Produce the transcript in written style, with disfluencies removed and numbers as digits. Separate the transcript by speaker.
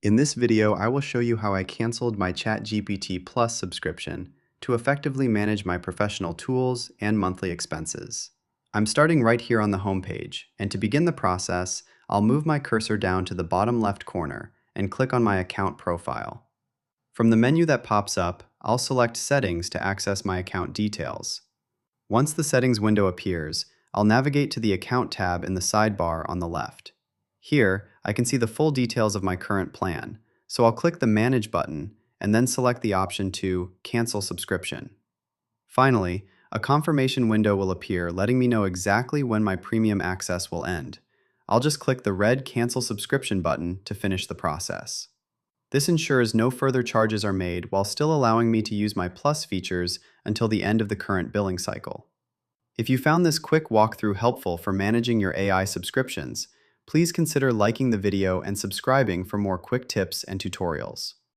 Speaker 1: In this video, I will show you how I canceled my ChatGPT Plus subscription to effectively manage my professional tools and monthly expenses. I'm starting right here on the homepage, and to begin the process, I'll move my cursor down to the bottom left corner and click on my account profile. From the menu that pops up, I'll select Settings to access my account details. Once the Settings window appears, I'll navigate to the Account tab in the sidebar on the left. Here, I can see the full details of my current plan, so I'll click the Manage button and then select the option to Cancel Subscription. Finally, a confirmation window will appear letting me know exactly when my premium access will end. I'll just click the red Cancel Subscription button to finish the process. This ensures no further charges are made while still allowing me to use my Plus features until the end of the current billing cycle. If you found this quick walkthrough helpful for managing your AI subscriptions, please consider liking the video and subscribing for more quick tips and tutorials.